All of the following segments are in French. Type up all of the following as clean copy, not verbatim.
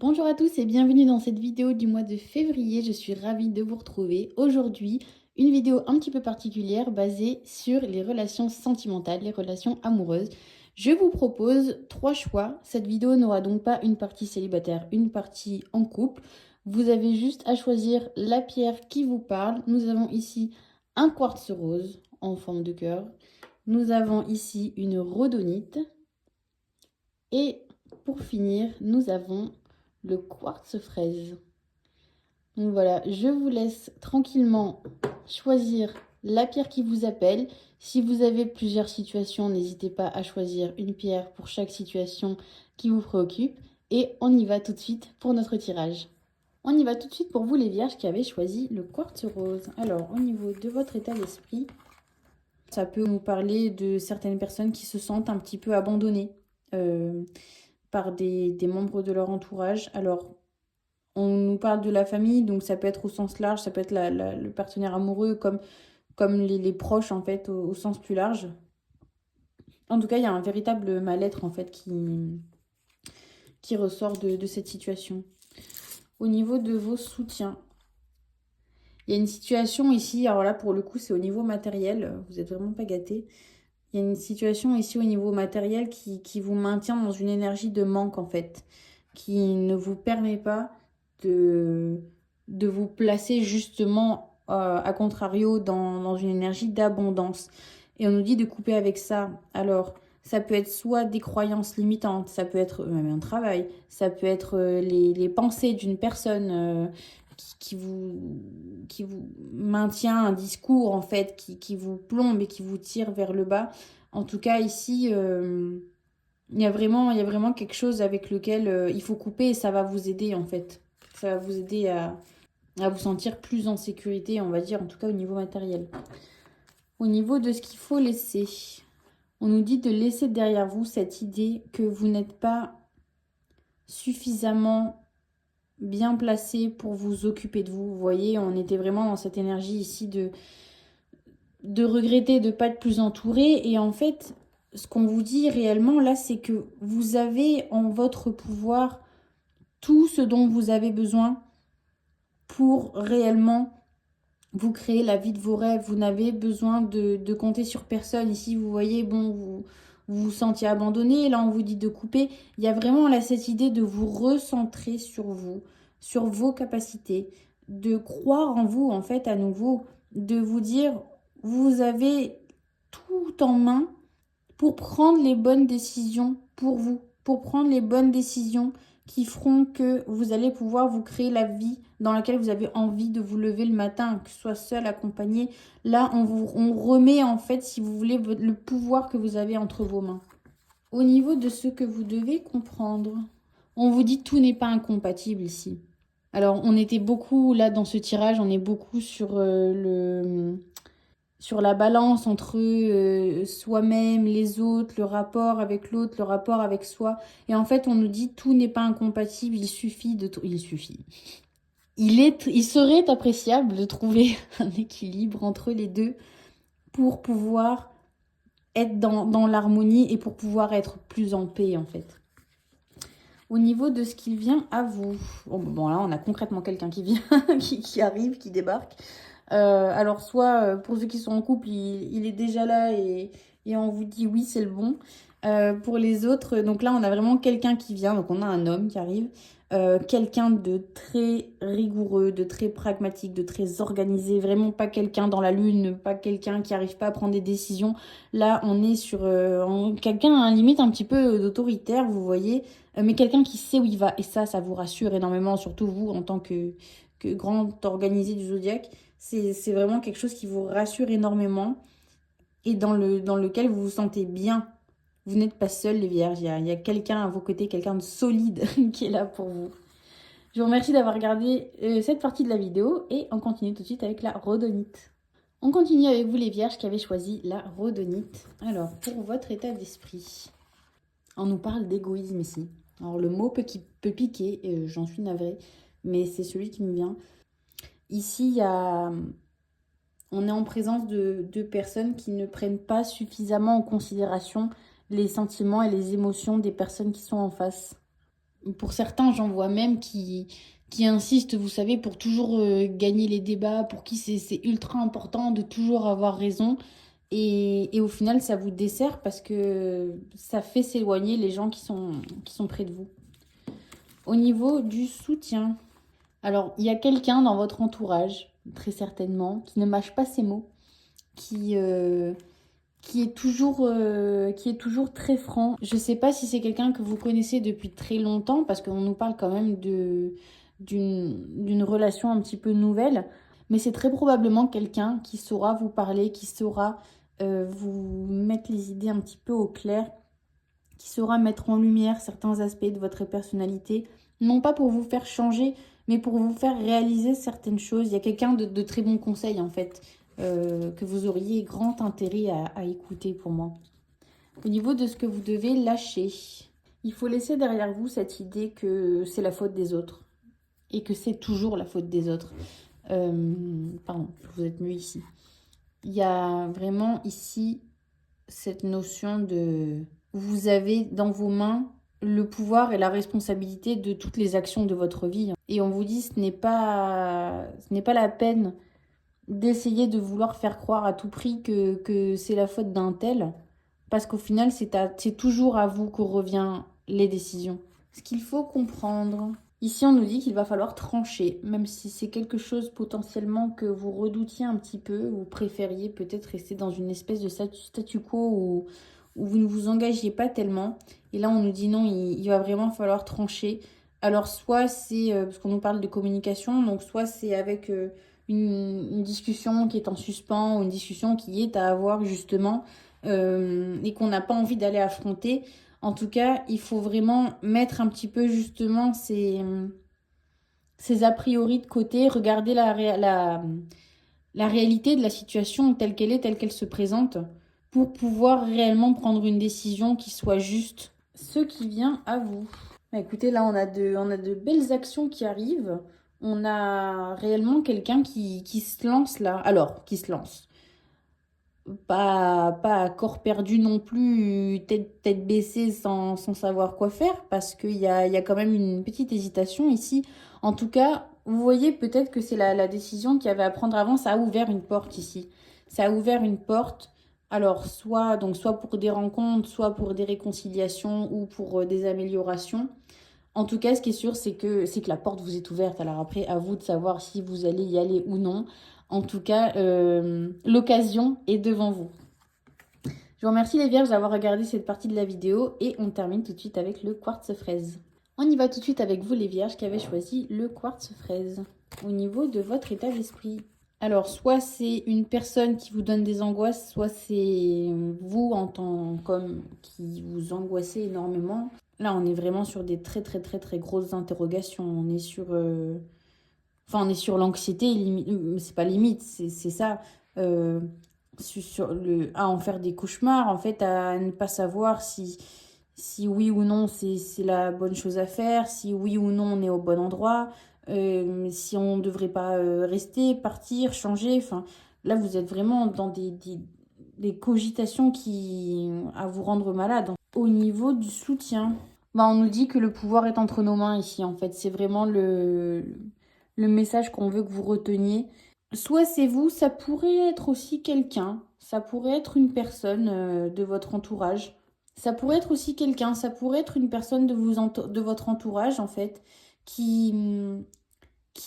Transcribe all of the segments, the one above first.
Bonjour à tous et bienvenue dans cette vidéo du mois de février. Je suis ravie de vous retrouver aujourd'hui. Une vidéo un petit peu particulière basée sur les relations sentimentales, les relations amoureuses. Je vous propose trois choix. Cette vidéo n'aura donc pas une partie célibataire, une partie en couple. Vous avez juste à choisir la pierre qui vous parle. Nous avons ici un quartz rose en forme de cœur. Nous avons ici une rhodonite. Et pour finir, nous avons le quartz fraise. Donc voilà, je vous laisse tranquillement choisir la pierre qui vous appelle. Si vous avez plusieurs situations, n'hésitez pas à choisir une pierre pour chaque situation qui vous préoccupe. Et on y va tout de suite pour notre tirage. On y va tout de suite pour vous les vierges qui avez choisi le quartz rose. Alors, au niveau de votre état d'esprit, ça peut nous parler de certaines personnes qui se sentent un petit peu abandonnées par des membres de leur entourage. Alors, on nous parle de la famille, donc ça peut être au sens large, ça peut être le partenaire amoureux comme les proches en fait au sens plus large. En tout cas, il y a un véritable mal-être en fait qui ressort de cette situation. Au niveau de vos soutiens, il y a une situation ici, alors là pour le coup c'est au niveau matériel, vous n'êtes vraiment pas gâtés. Il y a une situation ici au niveau matériel qui vous maintient dans une énergie de manque en fait, qui ne vous permet pas de vous placer justement à contrario dans une énergie d'abondance. Et on nous dit de couper avec ça. Alors, ça peut être soit des croyances limitantes, ça peut être même un travail, ça peut être les pensées d'une personne qui vous maintient un discours en fait, qui vous plombe et qui vous tire vers le bas. En tout cas, ici, il y a vraiment quelque chose avec lequel il faut couper et ça va vous aider en fait. Ça va vous aider à vous sentir plus en sécurité, on va dire, en tout cas au niveau matériel. Au niveau de ce qu'il faut laisser, on nous dit de laisser derrière vous cette idée que vous n'êtes pas suffisamment bien placé pour vous occuper de vous. Vous voyez, on était vraiment dans cette énergie ici de regretter de ne pas être plus entouré. Et en fait, ce qu'on vous dit réellement là, c'est que vous avez en votre pouvoir tout ce dont vous avez besoin pour réellement vous créer la vie de vos rêves. Vous n'avez besoin de compter sur personne. Ici, vous voyez, bon, vous vous sentiez abandonné. Là, on vous dit de couper. Il y a vraiment là cette idée de vous recentrer sur vous, sur vos capacités, de croire en vous, en fait, à nouveau, de vous dire, vous avez tout en main pour prendre les bonnes décisions pour vous, pour prendre les bonnes décisions qui feront que vous allez pouvoir vous créer la vie dans laquelle vous avez envie de vous lever le matin, que ce soit seul, accompagné. Là, on remet en fait, si vous voulez, le pouvoir que vous avez entre vos mains. Au niveau de ce que vous devez comprendre, on vous dit tout n'est pas incompatible ici. Alors, on était beaucoup là dans ce tirage, on est beaucoup sur la balance entre soi-même, les autres, le rapport avec l'autre, le rapport avec soi. Et en fait, on nous dit tout n'est pas incompatible, il suffit de... Il suffit. Il serait appréciable de trouver un équilibre entre les deux pour pouvoir être dans l'harmonie et pour pouvoir être plus en paix, en fait. Au niveau de ce qu'il vient à vous. Bon, là, on a concrètement quelqu'un qui vient, qui arrive, qui débarque. Alors, soit pour ceux qui sont en couple, il est déjà là et on vous dit oui, c'est le bon. Pour les autres, donc là, on a vraiment quelqu'un qui vient. Donc, on a un homme qui arrive. Quelqu'un de très rigoureux, de très pragmatique, de très organisé. Vraiment pas quelqu'un dans la lune, pas quelqu'un qui n'arrive pas à prendre des décisions. Là, on est sur quelqu'un à limite un petit peu d'autoritaire, vous voyez. Mais quelqu'un qui sait où il va. Et ça vous rassure énormément, surtout vous en tant que grand organisé du zodiaque. C'est vraiment quelque chose qui vous rassure énormément et dans lequel vous vous sentez bien. Vous n'êtes pas seul, les vierges. Il y a quelqu'un à vos côtés, quelqu'un de solide qui est là pour vous. Je vous remercie d'avoir regardé cette partie de la vidéo et on continue tout de suite avec la rhodonite. On continue avec vous, les vierges qui avez choisi la rhodonite. Alors, pour votre état d'esprit, on nous parle d'égoïsme ici. Alors, le mot peut piquer, j'en suis navrée, mais c'est celui qui me vient. Ici, on est en présence de personnes qui ne prennent pas suffisamment en considération les sentiments et les émotions des personnes qui sont en face. Pour certains, j'en vois même qui insistent, vous savez, pour toujours gagner les débats, pour qui c'est ultra important de toujours avoir raison. Et au final, ça vous dessert parce que ça fait s'éloigner les gens qui sont près de vous. Au niveau du soutien, alors il y a quelqu'un dans votre entourage, très certainement, qui ne mâche pas ses mots, qui, euh, qui est toujours très franc. Je ne sais pas si c'est quelqu'un que vous connaissez depuis très longtemps, parce qu'on nous parle quand même d'une relation un petit peu nouvelle, mais c'est très probablement quelqu'un qui saura vous parler, qui saura vous mettre les idées un petit peu au clair, qui saura mettre en lumière certains aspects de votre personnalité, non pas pour vous faire changer, mais pour vous faire réaliser certaines choses. Il y a quelqu'un de très bon conseil, en fait, que vous auriez grand intérêt à écouter pour moi. Au niveau de ce que vous devez lâcher, il faut laisser derrière vous cette idée que c'est la faute des autres et que c'est toujours la faute des autres. Pardon, vous êtes mieux ici. Il y a vraiment ici cette notion de vous avez dans vos mains le pouvoir et la responsabilité de toutes les actions de votre vie. Et on vous dit ce n'est pas la peine d'essayer de vouloir faire croire à tout prix que c'est la faute d'un tel, parce qu'au final, c'est toujours à vous que revient les décisions. Ce qu'il faut comprendre, ici on nous dit qu'il va falloir trancher, même si c'est quelque chose potentiellement que vous redoutiez un petit peu, vous préfériez peut-être rester dans une espèce de statu quo où vous ne vous engagiez pas tellement. Et là on nous dit non, il va vraiment falloir trancher. Alors soit c'est, parce qu'on nous parle de communication, donc soit c'est avec une discussion qui est en suspens ou une discussion qui est à avoir justement et qu'on n'a pas envie d'aller affronter. En tout cas, il faut vraiment mettre un petit peu justement ces a priori de côté, regarder la réalité de la situation telle qu'elle est, telle qu'elle se présente, pour pouvoir réellement prendre une décision qui soit juste. Ce qui vient à vous. Bah, écoutez, là, on a de belles actions qui arrivent. On a réellement quelqu'un qui se lance là. Alors, qui se lance. Pas à corps perdu non plus, tête baissée sans savoir quoi faire, parce qu'il y a quand même une petite hésitation ici. En tout cas, vous voyez peut-être que c'est la décision qu'il y avait à prendre avant, ça a ouvert une porte ici. Ça a ouvert une porte, alors soit pour des rencontres, soit pour des réconciliations ou pour des améliorations. En tout cas, ce qui est sûr, c'est que la porte vous est ouverte. Alors après, à vous de savoir si vous allez y aller ou non. En tout cas, l'occasion est devant vous. Je vous remercie les vierges d'avoir regardé cette partie de la vidéo et on termine tout de suite avec le quartz fraise. On y va tout de suite avec vous les vierges qui avez choisi le quartz fraise au niveau de votre état d'esprit. Alors, soit c'est une personne qui vous donne des angoisses, soit c'est vous en tant qu'homme qui vous angoissez énormément. Là, on est vraiment sur des très très très très grosses interrogations. On est sur, on est sur l'anxiété, c'est pas limite, c'est ça. Sur à en faire des cauchemars, en fait, à ne pas savoir si oui ou non c'est la bonne chose à faire, si oui ou non on est au bon endroit, si on ne devrait pas rester, partir, changer. Enfin, là, vous êtes vraiment dans des cogitations qui à vous rendre malade. Au niveau du soutien, bah, on nous dit que le pouvoir est entre nos mains ici, en fait. C'est vraiment le message qu'on veut que vous reteniez. Soit c'est vous, ça pourrait être aussi quelqu'un, ça pourrait être une personne de votre entourage. Ça pourrait être aussi quelqu'un, ça pourrait être une personne de votre entourage, en fait, qui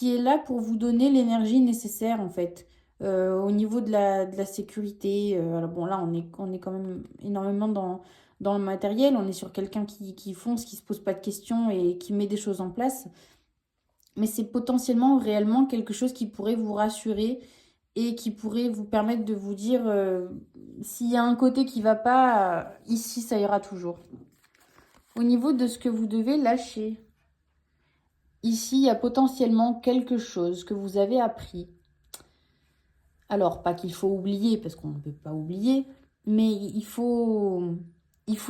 est là pour vous donner l'énergie nécessaire, en fait. Au niveau de la sécurité, alors bon, là, on est quand même énormément dans le matériel. On est sur quelqu'un qui fonce, qui se pose pas de questions et qui met des choses en place. Mais c'est potentiellement réellement quelque chose qui pourrait vous rassurer et qui pourrait vous permettre de vous dire s'il y a un côté qui va pas, ici, ça ira toujours. Au niveau de ce que vous devez lâcher. Ici, il y a potentiellement quelque chose que vous avez appris. Alors, pas qu'il faut oublier, parce qu'on ne peut pas oublier, mais il faut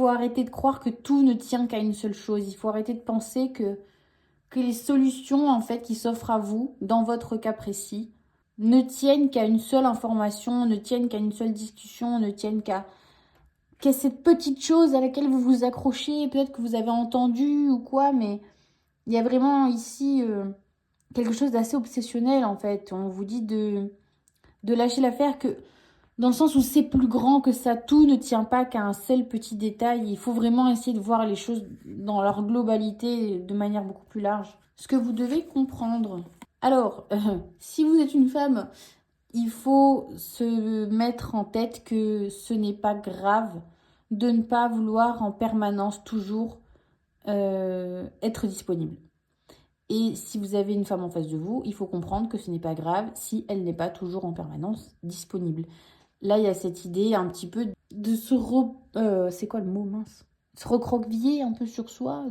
arrêter de croire que tout ne tient qu'à une seule chose. Il faut arrêter de penser que les solutions, en fait, qui s'offrent à vous, dans votre cas précis, ne tiennent qu'à une seule information, ne tiennent qu'à une seule discussion, ne tiennent qu'à cette petite chose à laquelle vous vous accrochez, peut-être que vous avez entendu ou quoi, mais Il y a vraiment ici quelque chose d'assez obsessionnel en fait. On vous dit de lâcher l'affaire, que dans le sens où c'est plus grand que ça, tout ne tient pas qu'à un seul petit détail. Il faut vraiment essayer de voir les choses dans leur globalité de manière beaucoup plus large. Ce que vous devez comprendre. Alors, si vous êtes une femme, il faut se mettre en tête que ce n'est pas grave de ne pas vouloir en permanence toujours être disponible. Et si vous avez une femme en face de vous, il faut comprendre que ce n'est pas grave si elle n'est pas toujours en permanence disponible. Là, il y a cette idée un petit peu de c'est quoi le mot, mince? Se recroqueviller un peu sur soi,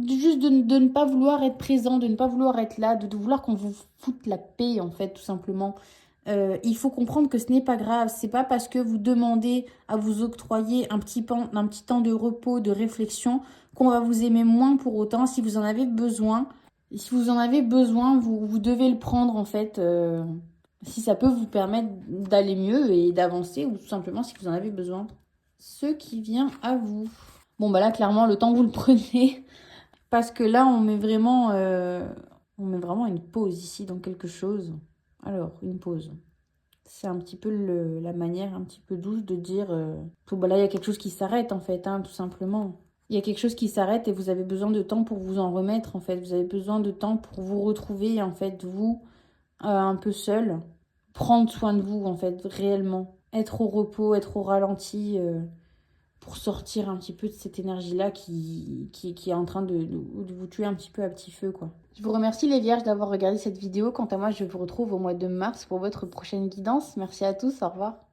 juste de ne pas vouloir être présent, de ne pas vouloir être là, de vouloir qu'on vous foute la paix, en fait, tout simplement. Il faut comprendre que ce n'est pas grave. C'est pas parce que vous demandez à vous octroyer un petit temps de repos, de réflexion, qu'on va vous aimer moins pour autant. Si vous en avez besoin, vous devez le prendre, en fait. Si ça peut vous permettre d'aller mieux et d'avancer, ou tout simplement si vous en avez besoin. Ce qui vient à vous. Bon, bah là, clairement, le temps que vous le prenez, parce que là, on met vraiment une pause ici dans quelque chose. Alors, une pause. C'est un petit peu la manière un petit peu douce de dire, bah là, il y a quelque chose qui s'arrête, en fait, hein, tout simplement. Il y a quelque chose qui s'arrête et vous avez besoin de temps pour vous en remettre, en fait. Vous avez besoin de temps pour vous retrouver, en fait, vous, un peu seul. Prendre soin de vous, en fait, réellement. Être au repos, être au ralenti, pour sortir un petit peu de cette énergie-là qui est en train de vous tuer un petit peu à petit feu, quoi. Je vous remercie les vierges d'avoir regardé cette vidéo. Quant à moi, je vous retrouve au mois de mars pour votre prochaine guidance. Merci à tous, au revoir.